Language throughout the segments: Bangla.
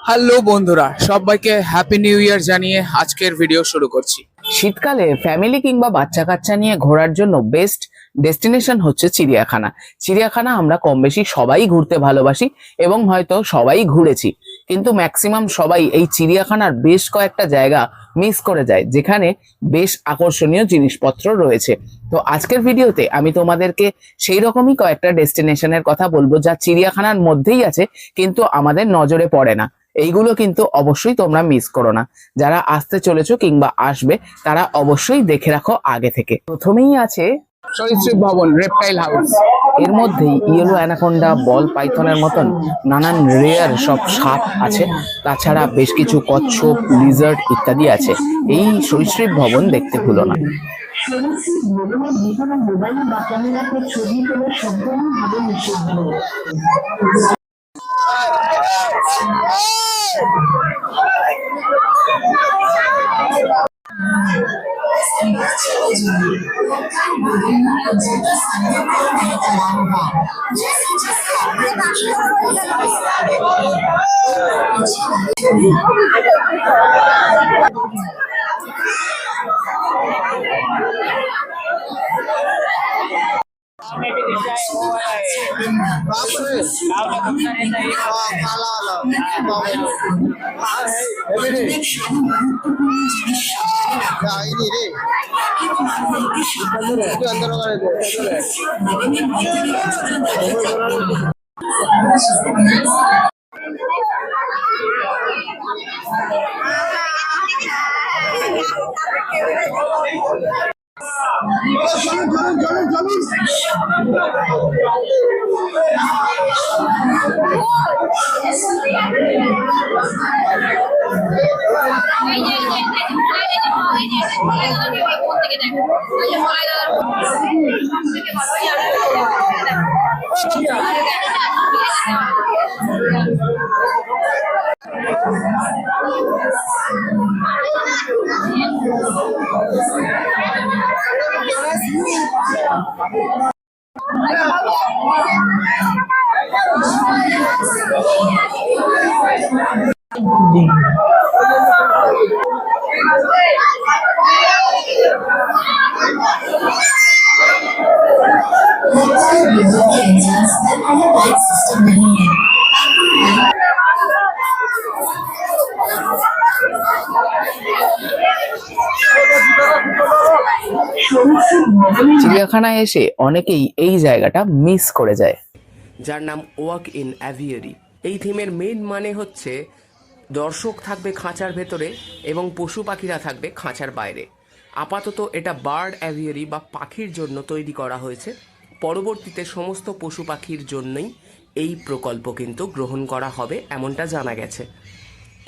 হ্যালো বন্ধুরা, সবাইকে হ্যাপি নিউ ইয়ার জানিয়ে আজকের ভিডিও শুরু করছি। শীতকালে ফ্যামিলি কিংবা বাচ্চা কাচ্চা নিয়ে ঘোরার জন্য বেস্ট ডেস্টিনেশন হচ্ছে চিড়িয়াখানা। চিড়িয়াখানা আমরা কম বেশি সবাই ঘুরতে ভালোবাসি এবং হয়তো সবাই ঘুরেছি, কিন্তু ম্যাক্সিমাম সবাই এই চিড়িয়াখানার বেশ কয়েকটা জায়গা মিস করে যায় যেখানে বেশ আকর্ষণীয় জিনিসপত্র রয়েছে। তো আজকের ভিডিওতে আমি তোমাদেরকে সেই রকমই কয়েকটা ডেস্টিনেশনের কথা বলবো যা চিড়িয়াখানার মধ্যেই আছে কিন্তু আমাদের নজরে পড়ে না। এইগুলো কিন্তু অবশ্যই তোমরা মিস করো না। যারা আসতে চলেছো কিংবা আসবে তারা অবশ্যই দেখে রাখো আগে থেকে। প্রথমেই আছে সরীসৃপ ভবন, রেপটাইল হাউস। এর মধ্যেই ইয়েলো অ্যানাকোন্ডা, বল পাইথনের মতন নানান রেয়ার সব সাপ আছে। তাছাড়া বেশ কিছু কচ্ছপ, লিজার্ড ইত্যাদি আছে। এই সরীসৃপ ভবন দেখতে ভুলো না। সরীসৃপ ভবনের ভিতরে মোবাইল বা ক্যামেরাতে ছবি তোলা সম্পূর্ণভাবে নিষিদ্ধ। চিড়িয়াখানায় এসে অনেকেই এই জায়গাটা মিস করে যায়, যার নাম ওয়াক ইন অ্যাভিয়ারি। এই থিমের মেইন মানে হচ্ছে দর্শক থাকবে খাঁচার ভেতরে এবং পশু পাখিরা থাকবে খাঁচার বাইরে। আপাতত এটা বার্ড অ্যাভিয়ারি বা পাখির জন্য তৈরি করা হয়েছে। পরবর্তীতে সমস্ত পশু পাখির জন্যই এই প্রকল্প কিন্তু গ্রহণ করা হবে এমনটা জানা গেছে।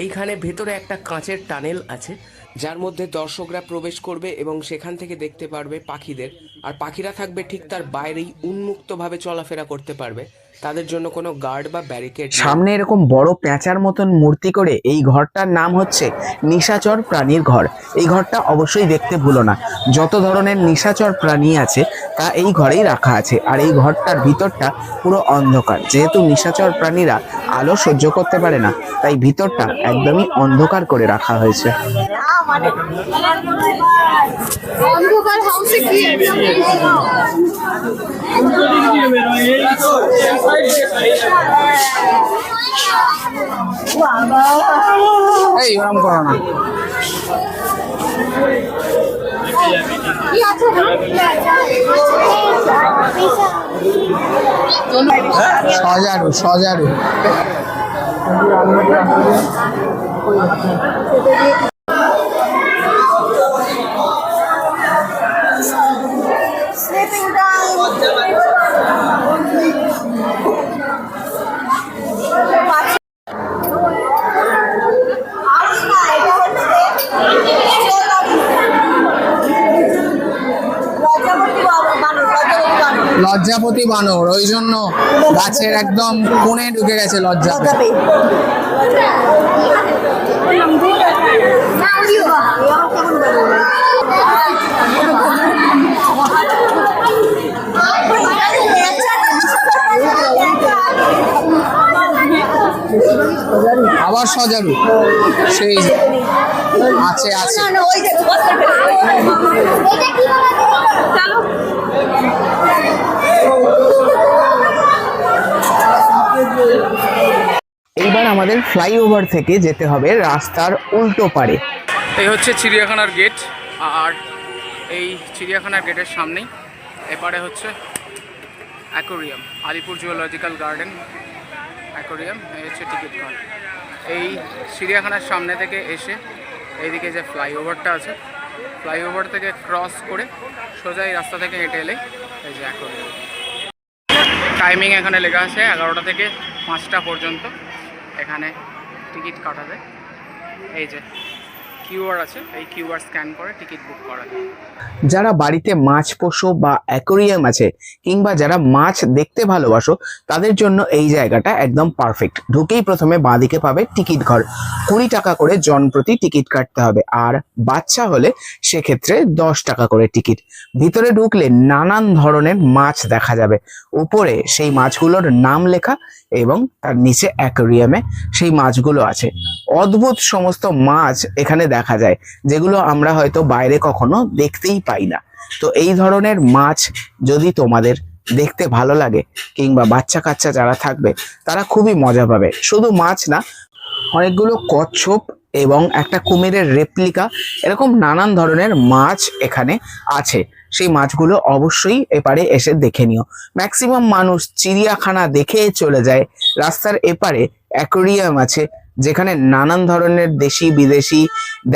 এইখানে ভেতরে একটা কাঁচের টানেল আছে যার মধ্যে দর্শকরা প্রবেশ করবে এবং সেখান থেকে দেখতে পারবে পাখিদের, আর পাখিরা থাকবে ঠিক তার বাইরেই, উন্মুক্তভাবে চলাফেরা করতে পারবে। তাদের জন্য কোনো গার্ড বা ব্যারিকেড। সামনে এরকম বড় প্যাঁচার মতন মূর্তি করে এই ঘরটার নাম হচ্ছে নিশাচর প্রাণীর ঘর। এই ঘরটা অবশ্যই দেখতে ভুলো না। যত ধরনের নিশাচর প্রাণী আছে তা এই ঘরেই রাখা আছে, আর এই ঘরটার ভিতরটা পুরো অন্ধকার। যেহেতু নিশাচর প্রাণীরা আলো সহ্য করতে পারে না, তাই ভিতরটা একদমই অন্ধকার করে রাখা হয়েছে। অন্ধকার হাউসে কি এই ওরম করো না। সজারু সজারু লজ্জাপতি বানর, ওই জন্য গাছের একদম কোণে ঢুকে গেছে লজ্জাপতি। আবার সজারু সেই আছে আছে। এইবার আমাদের ফ্লাইওভার থেকে যেতে হবে রাস্তার উল্টো পারে। এই হচ্ছে চিড়িয়াখানার গেট, আর এই চিড়িয়াখানার গেটের সামনেই এপারে হচ্ছে aquarium, Alipur zoological garden aquarium. এই হচ্ছে টিকিট কাউন্টার। এই চিড়িয়াখানার সামনে থেকে এসে এইদিকে যে ফ্লাইওভারটা আছে, ফ্লাইওভার থেকে ক্রস করে সোজা এই রাস্তা থেকে হেঁটে এলেই এই যে অ্যাকোরিয়াম। টাইমিং এখানে লেখা আছে 11টা থেকে 5টা পর্যন্ত এখানে টিকিট কাটা যায়। এই যে কিউআর আছে, এই কিউআর স্ক্যান করে টিকিট বুক করা যায়। যারা বাড়িতে মাছ পোষো বা অ্যাকোরিয়াম আছে কিংবা যারা মাছ দেখতে ভালোবাসো তাদের জন্য এই জায়গাটা একদম পারফেক্ট। ঢুকেই প্রথমে বাঁদিকে পাবে টিকিট ঘর, 20 টাকা করে জন প্রতি টিকিট কাটতে হবে, আর বাচ্চা হলে সেক্ষেত্রে 10 টাকা করে টিকিট। ভিতরে ঢুকলে নানান ধরনের মাছ দেখা যাবে, উপরে সেই মাছগুলোর নাম লেখা এবং তার নিচে অ্যাকোরিয়ামে সেই মাছগুলো আছে। অদ্ভুত সমস্ত মাছ এখানে দেখা যায় যেগুলো আমরা হয়তো বাইরে কখনো দেখতেই পাই না। তো এই ধরনের মাছ যদি তোমাদের দেখতে ভালো লাগে কিংবা বাচ্চা কাচ্চা যারা থাকবে তারা খুবই মজা পাবে। শুধু মাছ না, অনেকগুলো কচ্ছপ এবং একটা কুমিরের রেপ্লিকা, এরকম নানান ধরনের মাছ এখানে আছে। সেই মাছগুলো অবশ্যই এপারে এসে দেখে নিও। ম্যাক্সিমাম মানুষ চিড়িয়াখানা দেখে চলে যায়, রাস্তার এপারে অ্যাকোরিয়াম আছে যেখানে নানান ধরনের দেশি বিদেশি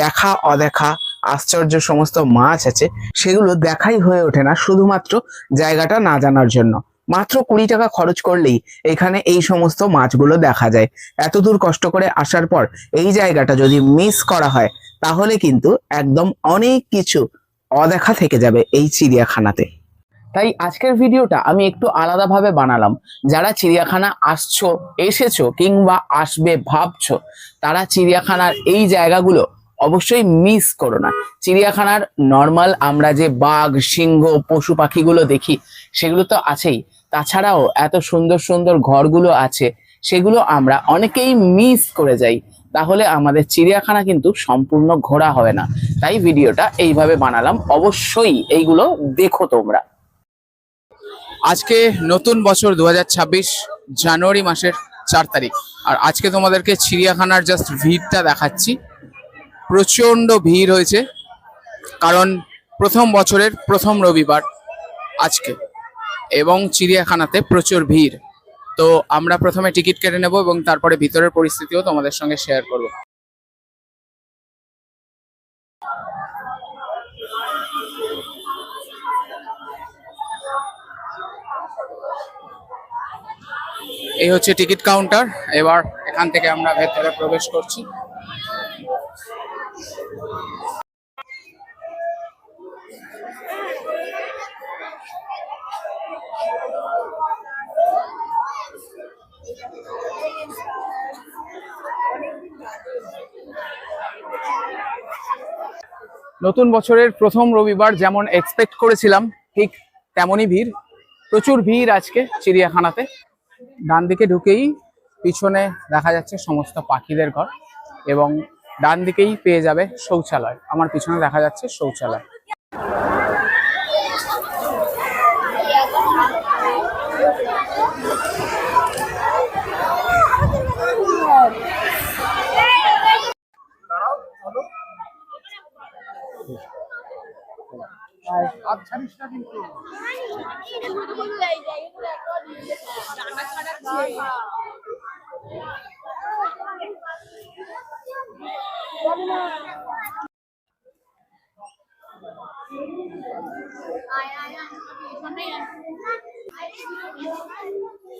দেখা অদেখা আশ্চর্য সমস্ত মাছ আছে, সেগুলো দেখাই হয়ে ওঠে না শুধুমাত্র জায়গাটা না জানার জন্য। মাত্র 20 টাকা খরচ করলেই এখানে এই সমস্ত মাছগুলো দেখা যায়। এত দূর কষ্ট করে আসার পর এই জায়গাটা যদি মিস করা হয় তাহলে কিন্তু একদম অনেক কিছু অদেখা থেকে যাবে এই চিড়িয়াখানাতে। তাই আজকের ভিডিওটা আমি একটু আলাদাভাবে বানালাম। যারা চিড়িয়াখানা আসছো, এসেছো কিংবা আসবে ভাবছো, তারা চিড়িয়াখানার এই জায়গাগুলো অবশ্যই মিস করো না। চিড়িয়াখানার নর্মাল আমরা যে বাঘ, সিংহ, পশু পাখিগুলো দেখি সেগুলো তো আছেই, তাছাড়াও এত সুন্দর সুন্দর ঘরগুলো আছে, সেগুলো আমরা অনেকেই মিস করে যাই। তাহলে আমাদের চিড়িয়াখানা কিন্তু সম্পূর্ণ ঘোরা হয় না। তাই ভিডিওটা এইভাবে বানালাম, অবশ্যই এইগুলো দেখো তোমরা। আজকে নতুন বছর 2026 জানুয়ারি মাসের 4 তারিখ, আর আজকে তোমাদেরকে চিড়িয়াখানার জাস্ট ভিড়টা দেখাচ্ছি। প্রচণ্ড ভিড় হয়েছে, কারণ প্রথম বছরের প্রথম রবিবার আজকে, এবং চিড়িয়াখানাতে প্রচুর ভিড়। তো আমরা প্রথমে টিকিট কেটে নেব এবং তারপরে ভিতরের পরিস্থিতিও তোমাদের সঙ্গে শেয়ার করব। এই হচ্ছে টিকিট কাউন্টার। এবার এখান থেকে আমরা ভেতরে প্রবেশ করছি। নতুন বছরের প্রথম রবিবার যেমন এক্সপেক্ট করেছিলাম ঠিক তেমনই ভিড়, প্রচুর ভিড় আজকে চিড়িয়াখানাতে। ডান দিকে ঢুকেই পিছনে দেখা যাচ্ছে সমস্ত পাখিদের ঘর, এবং ডান দিকেই পেয়ে যাবে শৌচালয়। আমার পিছনে দেখা যাচ্ছে শৌচালয়।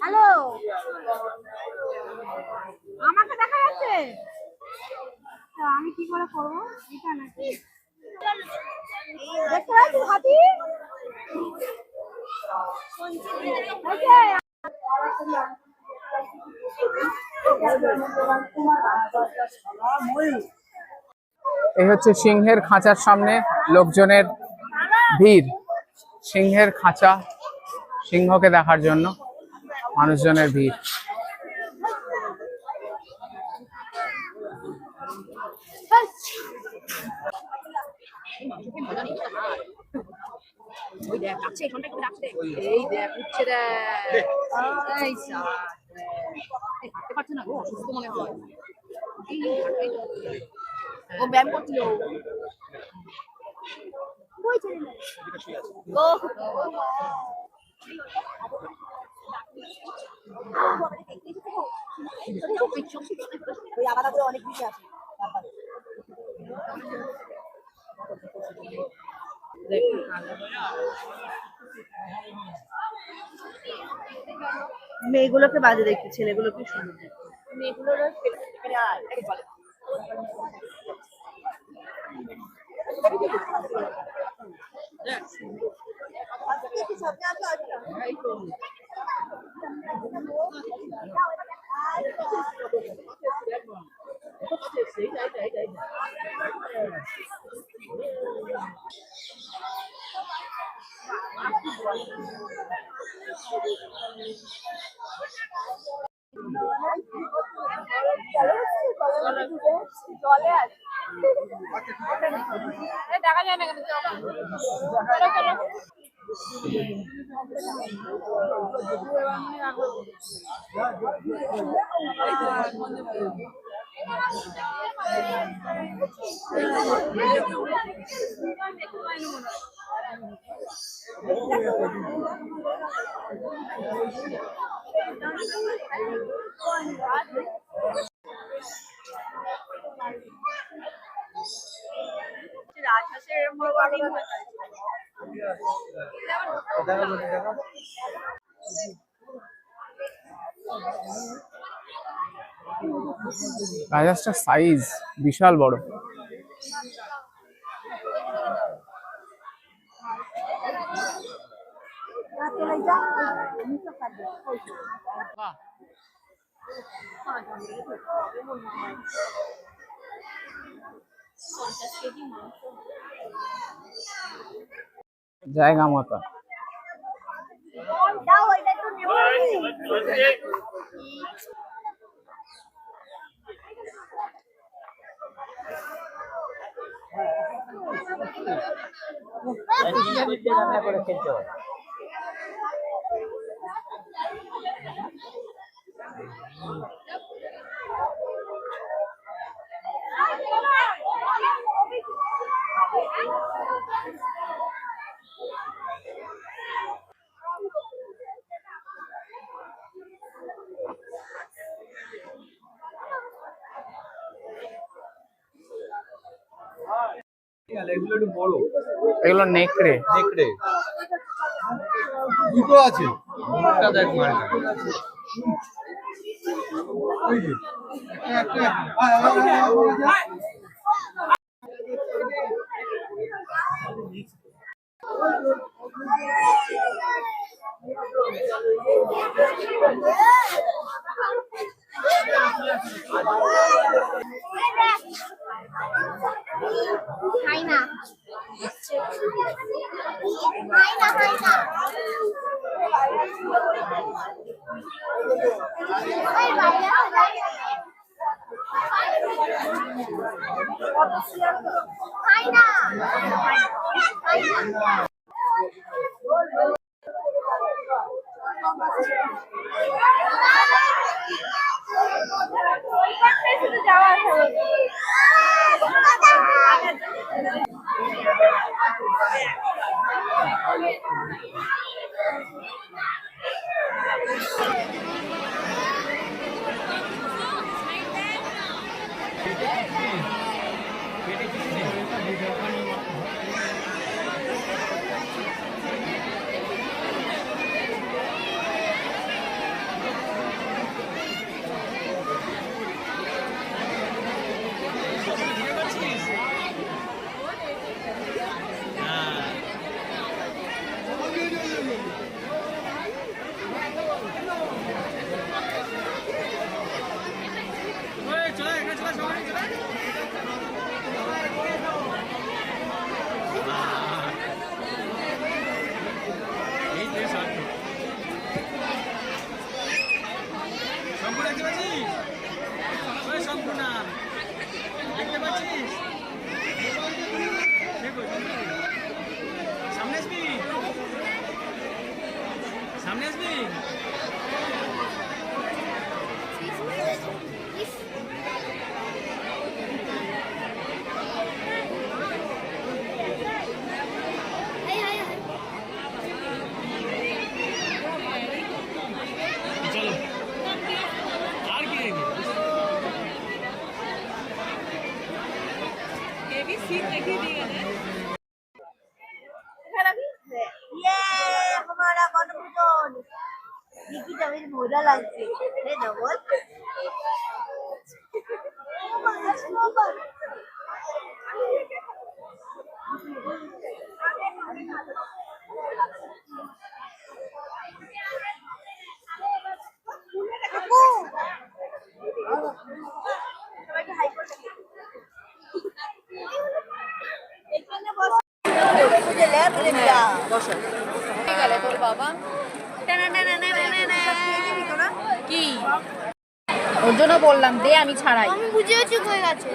হ্যালো, আমাকে দেখা যাচ্ছে? আমি কি করে করবো এটা নাকি দেখতে পাচ্ছি হাতি? এই হচ্ছে সিংহের খাঁচার সামনে লোকজনের ভিড়। সিংহের খাঁচা, সিংহকে দেখার জন্য মানুষজনের ভিড়। ওই দেখ আছে এখানটা একটু রাখতে এই দেখ উঠছে দেখ এই সার হাঁটতে পারছে না গো অসুস্থ মনে হয় ও ব্যায়াম করছিল ওই ছেলে ও ওই আলাদা করে অনেক বিষয় আছে মেয়েগুলোকে বাজে দেখতে ছেলেগুলোকে সুন্দর দেখতে মেয়েগুলোর জলে আছে দেখা যায় না কেন রাজহাঁসের রাজহাঁসটার সাইজ বিশাল বড়। বাহ, জায়গা মতো। এগুলো নেকড়ে। দুটো আছে, একটা দেখ মার্কা। ওই যে একটা খাই না যাওয়া हमारा वनभोजन टिकिट अभी मजा লাগছে রে ডবল সবাইকে হাই করে এখানে বস তোর বাবা কি ওর জন্য বললাম দে আমি ছাড়াই আমি বুঝে চুপ হয়ে গেছে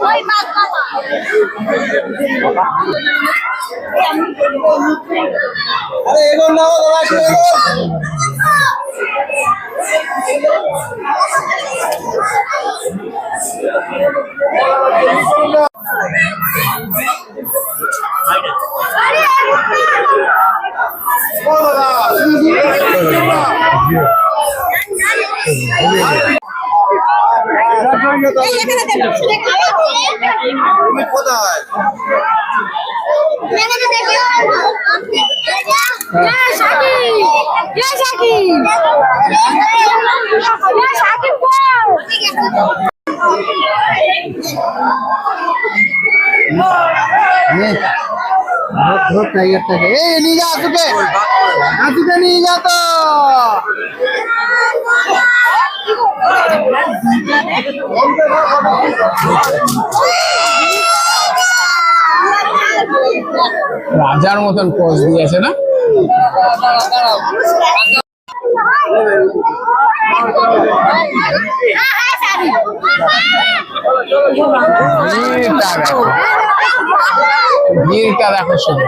ওই বাবা আরে এগো না দাদা একটু এগো তুমি কোথায় ধর টাইগারটাকে এই নিয়ে যা আসুকে আসুকে নিয়ে যা তো রাজার মতন পোজ দিয়েছে না? ভিড়টা দেখো শুধু।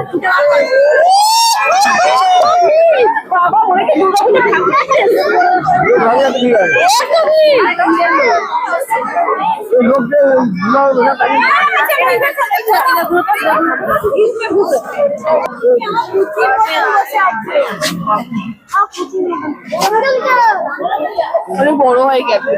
অনেক বড় হয়ে গেছে।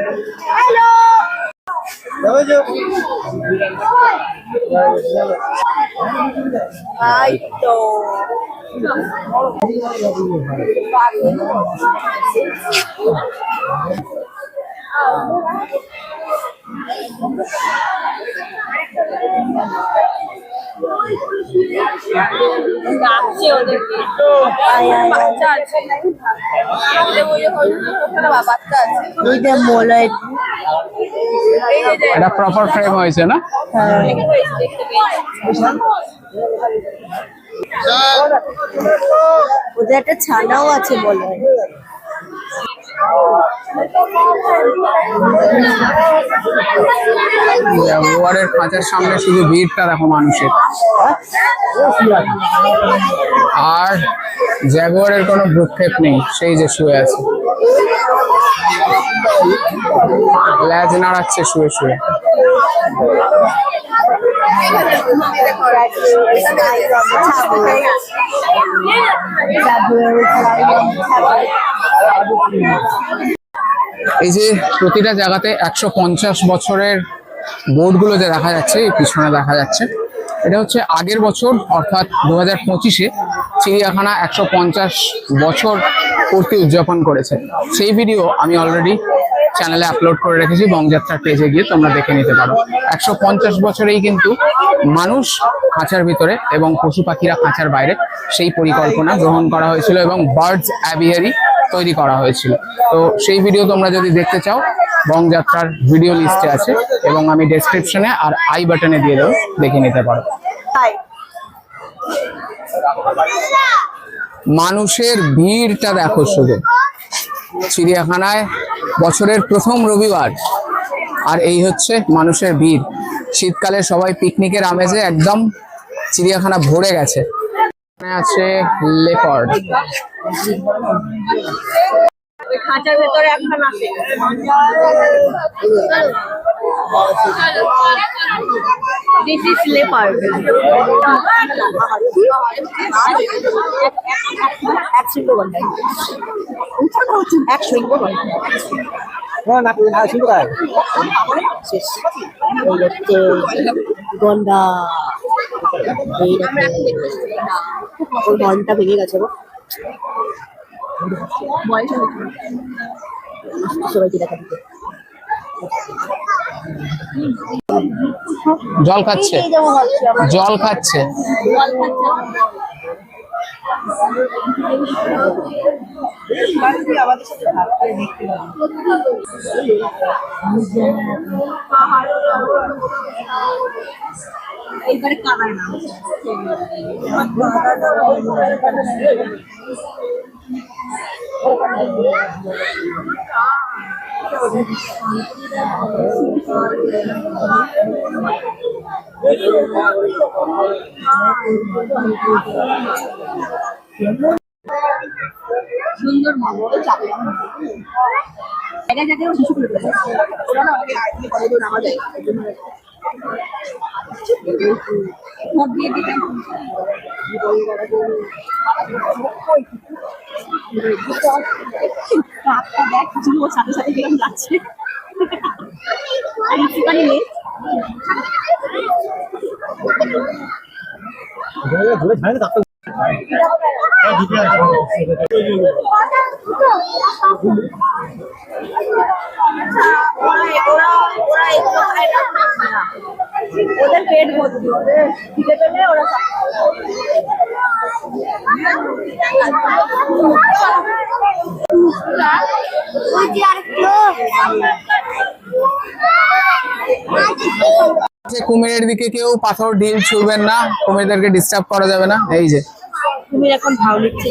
এটা প্রপার ফ্রেম হয়েছে না? ওদের একটা ছানাও আছে বলে জাগুয়ারের খাঁচার সামনে শুধু ভিড়টা দেখো মানুষের, আর জাগুয়ারের কোনো ভ্রুক্ষেপ নেই, সেই যে শুয়ে আছে, লেজ নাড়াচ্ছে শুয়ে শুয়ে। এই যে প্রতিটা জায়গাতে 150 বছরের বোর্ডগুলো যে দেখা যাচ্ছে, এই পিছনে দেখা যাচ্ছে, এটা হচ্ছে আগের বছর অর্থাৎ 2025-এ চিড়িয়াখানা 150 বছর পূর্তি উদযাপন করেছে। সেই ভিডিও আমি অলরেডি চ্যানেলে আপলোড করে রেখেছি, বংযাত্রার পেজে গিয়ে তোমরা দেখে নিতে পারো। 150 বছরেই কিন্তু মানুষ খাঁচার ভিতরে এবং পশু পাখিরা খাঁচার বাইরে, সেই পরিকল্পনা গ্রহণ করা হয়েছিল এবং বার্ডস অ্যাভিয়ারি তৈরি করা হয়েছিল। তো সেই ভিডিও তোমরা যদি দেখতে চাও, বংযাত্রার ভিডিও লিস্টে আছে এবং আমি ডেসক্রিপশনে আর আই বাটনে দিয়ে দেবো, দেখে নিতে পারো। মানুষের ভিড়টা দেখো শুধু চিড়িয়াখানায়, বছরের প্রথম রবিবার, আর এই হচ্ছে মানুষের ভিড়। শীতকালে সবাই পিকনিকের আমেজে একদম চিড়িয়াখানা ভরে গেছে। এখানে আছে লেপার্ড, খাঁচার ভেতরে এখন আছে। This is leopard. এক শৃঙ্গ গন্ডার। এক শৃঙ্গ গন্ডার। শেষ। এই হচ্ছে গন্ডা। এই ওর মনটা ভেঙে গেছে গো। বয়স হয়েছে সবাইকে দেখা দিতে। জল খাচ্ছে, জল খাচ্ছে। এইবারে কানায় না সুন্দর মনে চাপ জায়গায় জায়গায় শিশু করে ওরা না আগে আইনি করে দিও নামা যায় ভোট দিয়ে দিতে কাপটা দেখ কিছু ওর সাথে সাথে গেলাম যাচ্ছে একটুখানি নেই ওদের পেট ভর্তি ওদের খিদে পেলে ওরা কুমিরের দিকে কেউ পাথর ঢিল ছুড়বেন না, কুমিরদেরকে ডিস্টার্ব করা যাবে না। এই যে কুমির এখন ভাও নিচ্ছে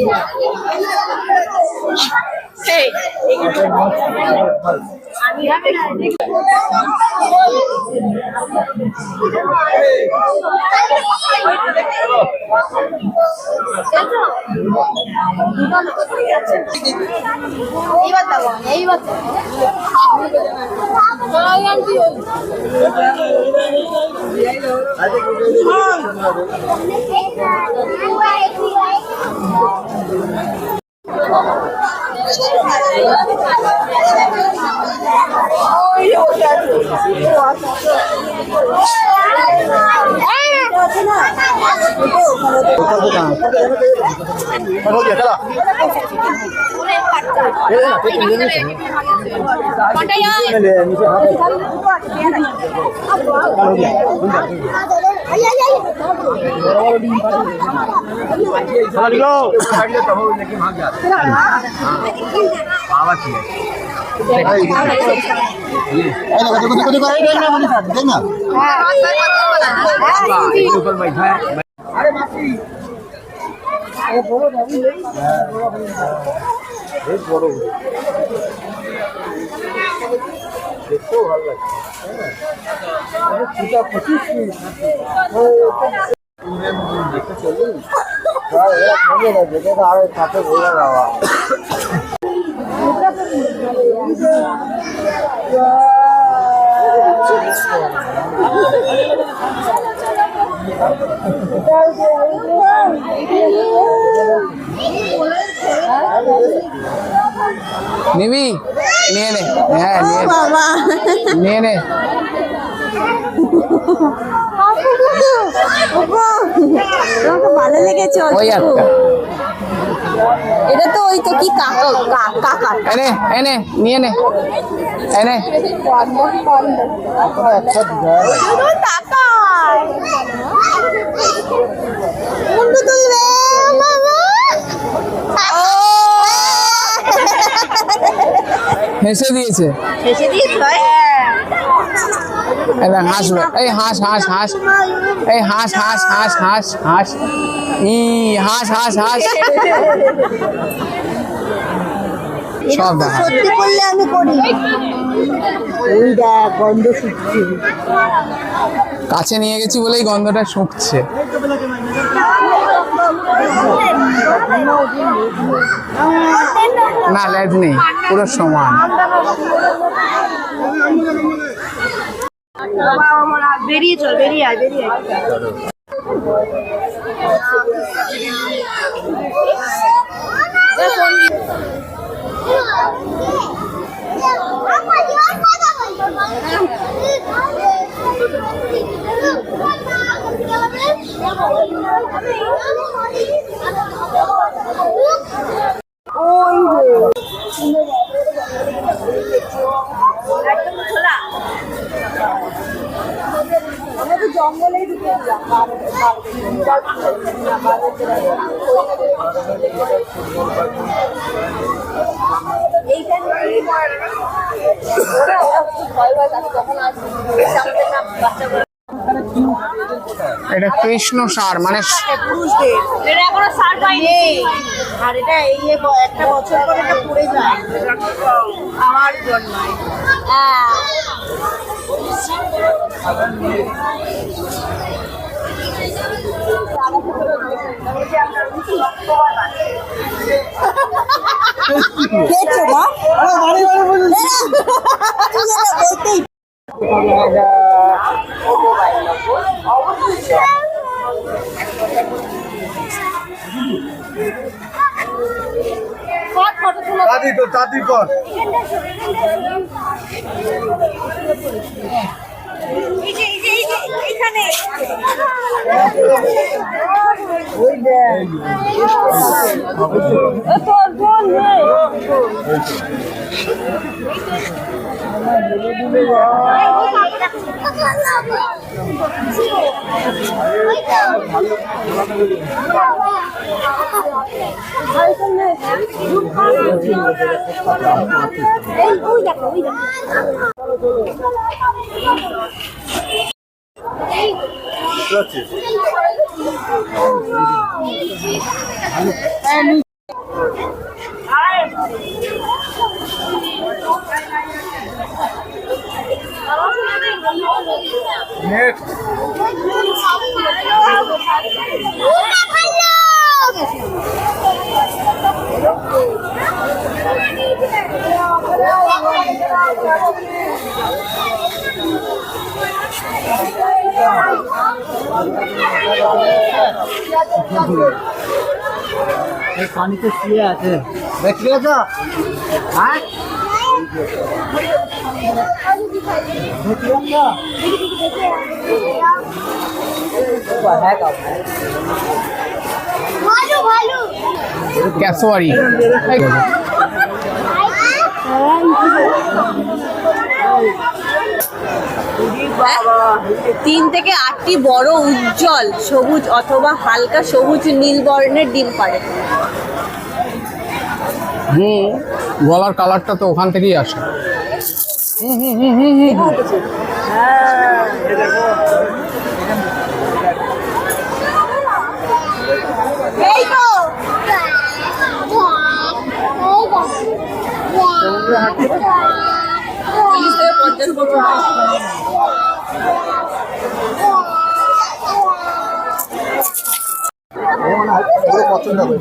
নিবি, নিয়ে নে। হ্যাঁ নিয়ে নে। ভালো লেগেছে ওই একটা এটা তো ওই তো কি কাকা এনে এনে নিয়ে নে এনে। হেসে দিয়েছে। হাসবে, এই হাস হাস হাস, এই হাস হাস হাস হাস হাস, ই হাস হাস হাস। সব দেখা সত্যি করলে আমি করি। ওই দেখ গন্ধ শুকছে। কাছে নিয়ে গেছি বলেই গন্ধটা শুকছে। না লেজ নেই, পুরো সমান। বেরিয়ে চল, বেরিয়ে আয়, বেরিয়ে আয়। জঙ্গলেই ঢুকে এটা কৃষ্ণ সার মানে পুরুষদের এটা এখনো সার পাইনি, আর এটা এই একটা বছর পরে এটা পড়ে যায়, আমার জন্মায়। হ্যাঁ, দেখছো মা? বাড়ি বাড়ি বলছি দাদি তো দাদি কর এইখানে পানিতে শুয়ে আছে দেখতে গেছো হ্যাঁ ক্যাসোয়ারি। 3 থেকে 8টি বড় উজ্জ্বল সবুজ অথবা হালকা সবুজ নীল বর্ণের ডিম পাড়ে। গলার কালারটা তো ওখান থেকেই আসে। এই তো পছন্দ করে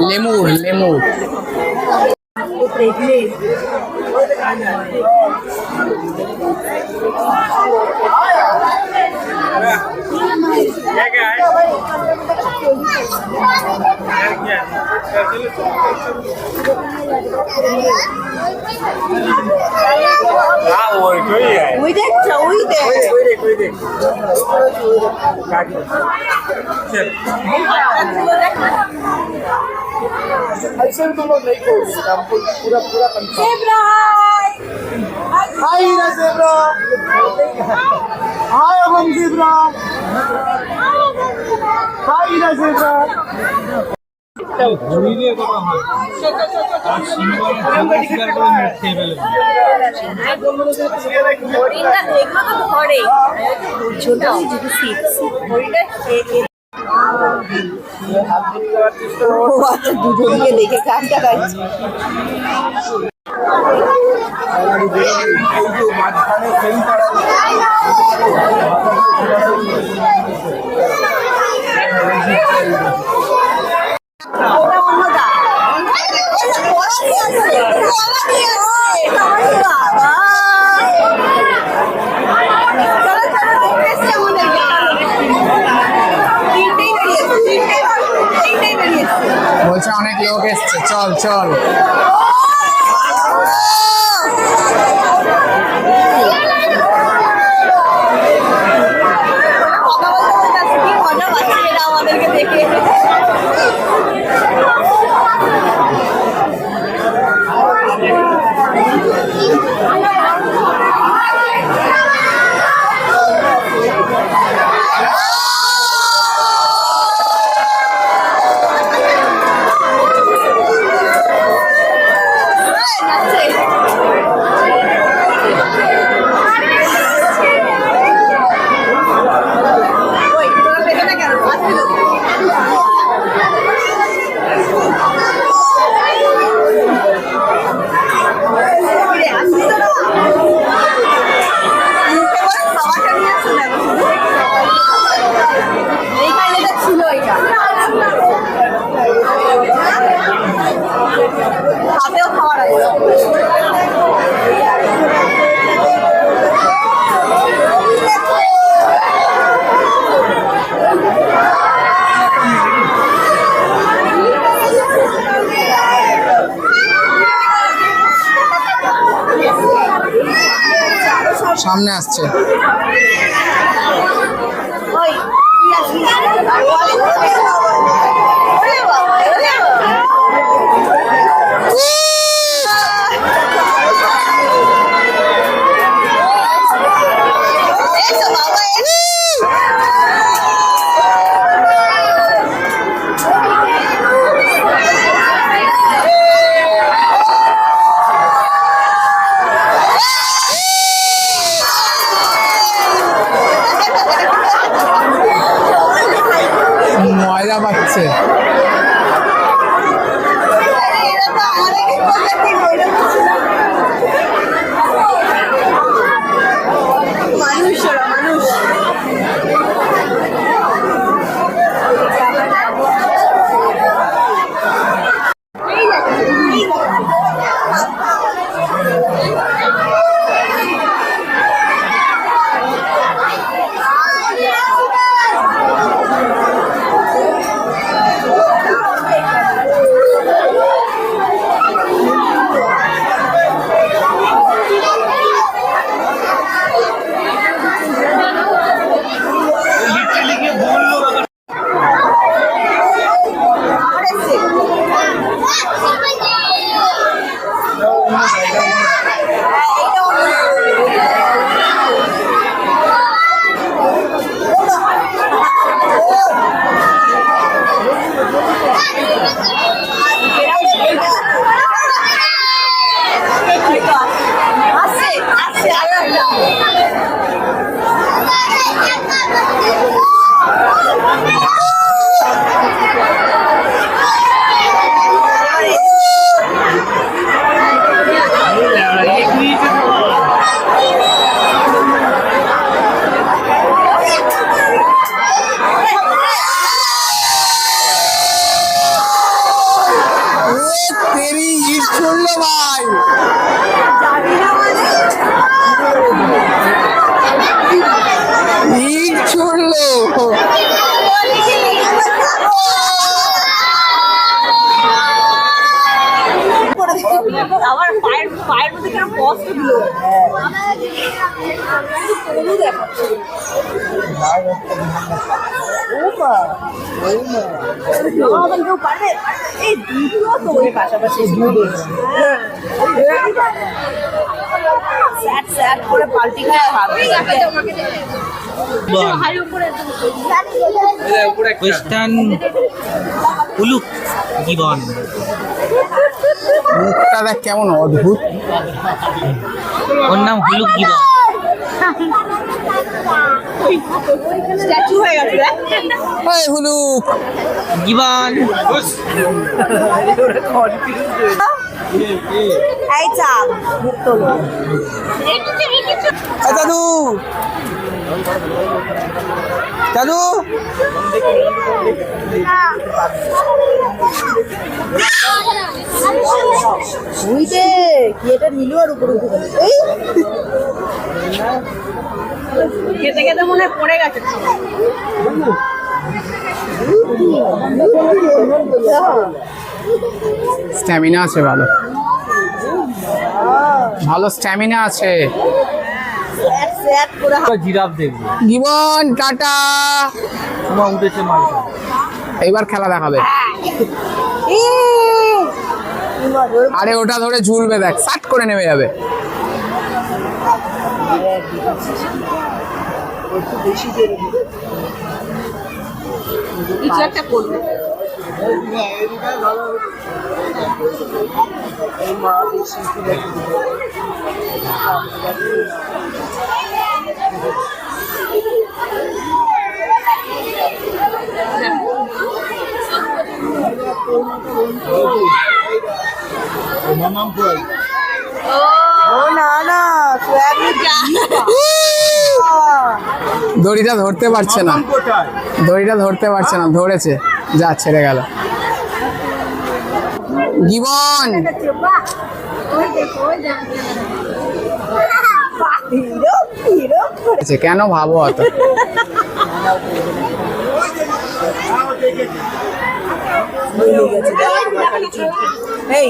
লেমুর লেমুর ওই দেখছো, ওই দেখ ऐसे भी तो लोग नहीं खोलते हमको पूरा पूरा कंफर्म हाय ना ज़ेब्रा हाय हम ज़ेब्रा हाय ना ज़ेब्रा হরিণটা দেখলো তো ঘরে ছোট দুজনকে দেখে কানটা কাটছে। অনেক লোক এসছে, চল চল। কথা বলতে বলতে আজকে কি মজা পাচ্ছে এরা আমাদেরকে দেখে। ওই তোরা পেছনে কেন? আসবি তো। কিরে, আসবি তো না? মুখে বলে খাবারটা নিয়ে আসছে দেখো শুধু। এইখানে তো ছিল এটা। হাতেও খাবার আছে। সামনে আসছে। ওই কি আসবি? ওরে বাবা, ওরে বাবা। এসো বাবা, এসো। ময়লা পাচ্ছে। এরা তো আমাদেরকে কোথায় কি বলে বুঝছে না। মানুষ ওরা, মানুষ। আসছে, আসছে, আরো একটা। তেরি ইট ছুড়লো ভাই। যাবি না মানে? ইট ছুড়লো। আমার পায়ের পায়ের মধ্যে কেন কষ্ট দিল। তবু দেখো কেউ পারবে? এই দুটো তো ওই পাশাপাশি স্যাট স্যাট করে পাল্টি খায় ভাবে। ওয়েস্টার্ন উলুক জীবন। মুখটা দেখ কেমন অদ্ভুত। ওর নাম হুলুক জীবন। স্ট্যাচু হয়ে গেছে দেখ। এই হুলুক জীবন। এই চাপ মুখ তোলো। দাদু, দাদু ওই যে কি এটা নিল আর উপরে উঠে গেল। এই খেতে খেতে মনে হয় পড়ে গেছে। স্ট্যামিনা আছে ভালো, ভালো স্ট্যামিনা আছে। জিরাফ দেখবো, জীবন টাটা, তোমার উঠেছে মালটা। এইবার খেলা দেখাবে। আরে ওটা ধরে ঝুলবে, দেখ সাট করে নেমে যাবে। কিছু একটা করবে। ও না না, দড়িটা ধরতে পারছে না, দড়িটা ধরতে পারছে না, ধরেছে, যা ছেড়ে গেল। জীবন কেন ভাবো অত? এই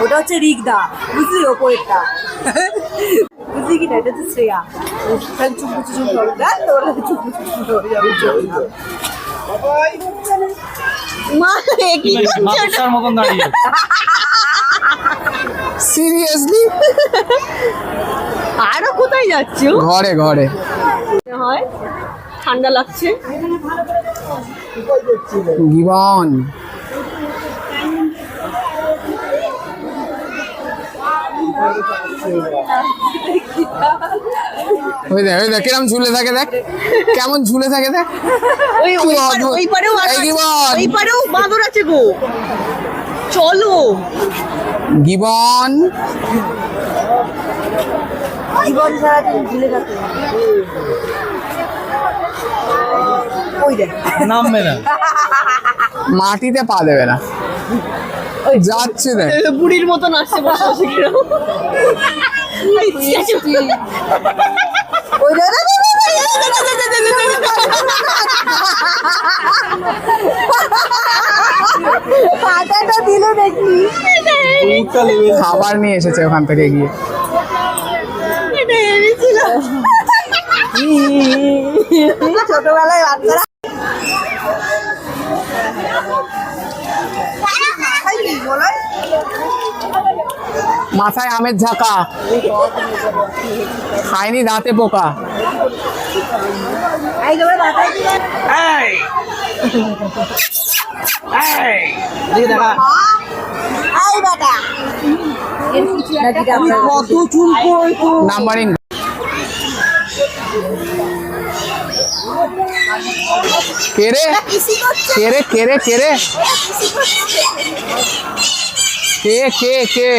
ওটা হচ্ছে রিগদা, বুঝলি? ওপরেরটা বুঝলি কি না? এটা হচ্ছে শ্রেয়া। খালি চুপু চুপু করে দেখ, তোর চুপু চুপু করে যাবে। মা কি মাথার মতন দাঁড়িয়ে সিরিয়াসলি? আরো কোথায় যাচ্ছ? ঘরে ঘরে হয় ঠান্ডা লাগছে। জীবন ওই দেখ, ওই দেখ কিরম ঝুলে থাকে, দেখ কেমন ঝুলে থাকে, দেখ। ওই কি অদ্ভুত। ওই পারেও এই জীবন, ওই পারেও বাঁদর আছে গো, চলো। জীবন জীবন সারাদিন ঝুলে থাকে। ওই দেখ নামবে না। মাটিতে পা দেবে না, যাচ্ছে দেখ। বুড়ির মতন আসছে বসে বসে কিরকম। ওই দেখ, পাতাটা দিল দেখি। খাবার নিয়ে এসেছে ওখান থেকে গিয়ে। এটা এনেছিল ছোটবেলায় বাচ্চারা। মাথায় আমের ঝাঁকা, খায়নি দাঁতে পোকা। কত চুল করতো। নাম্বারিং কেরে কেরে কেরে কেরে কে কে কে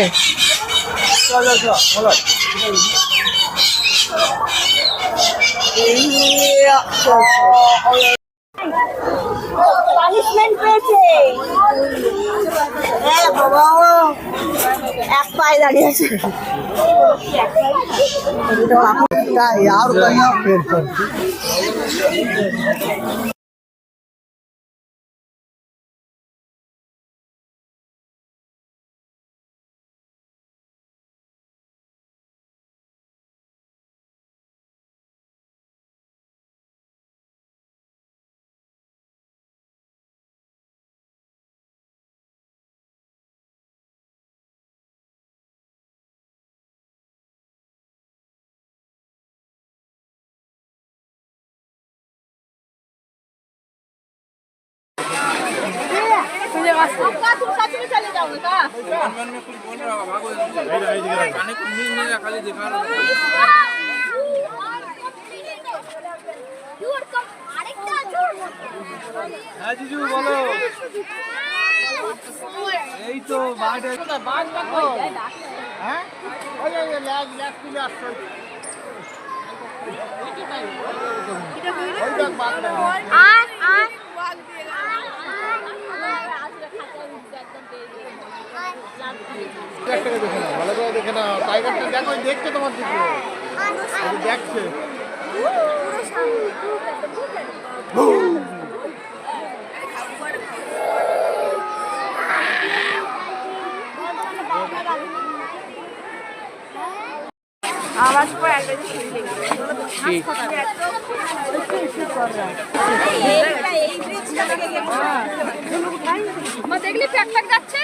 পানিশমেন্ট পেয়েছে। বাবা এক পায়ে দাঁড়িয়ে আছে। यार कहीं फिर कर হ্যাঁ জিজু বলো। এই তো বাড়ি হ্যাঁ ওই ল্যাগ ল্যাগ তুলে আসছে ওই দেখ বাঘটা দেখে না ভালো করে দেখে না টাইগারটা দেখো দেখছে তোমার দিকে দেখছে আমার পর একটা জিনিস লেগেছে কি? আমার দেখলি প্যাক প্যাক যাচ্ছে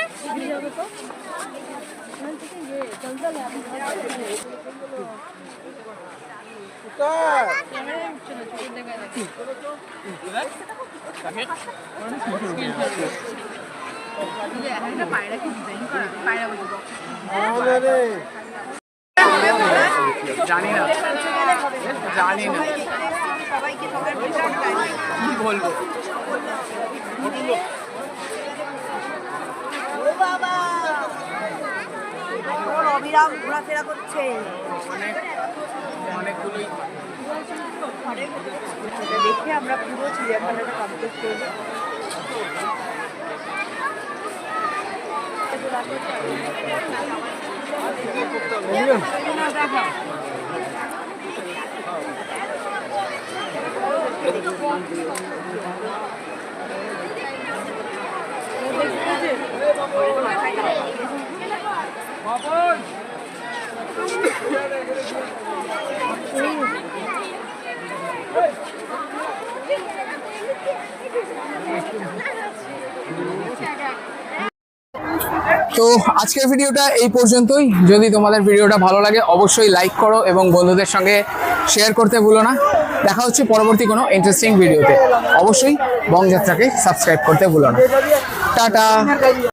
পায়রা কি ডিজাইন করা পায়রা বলবো জানি না কি বলবো। অবিরাম ঘোরাফেরা করছে। অনেকগুলোই এটা দেখে আমরা পুরো চিড়িয়াখানাটা কমপ্লিট করবো। তো আজকের ভিডিওটা এই পর্যন্তই। যদি তোমাদের ভিডিওটা ভালো লাগে অবশ্যই লাইক করো এবং বন্ধুদের সঙ্গে শেয়ার করতে ভুলো না। দেখা হচ্ছে পরবর্তী কোনো ইন্টারেস্টিং ভিডিওতে। অবশ্যই বং যাত্রাকে সাবস্ক্রাইব করতে ভুলো না। টাটা।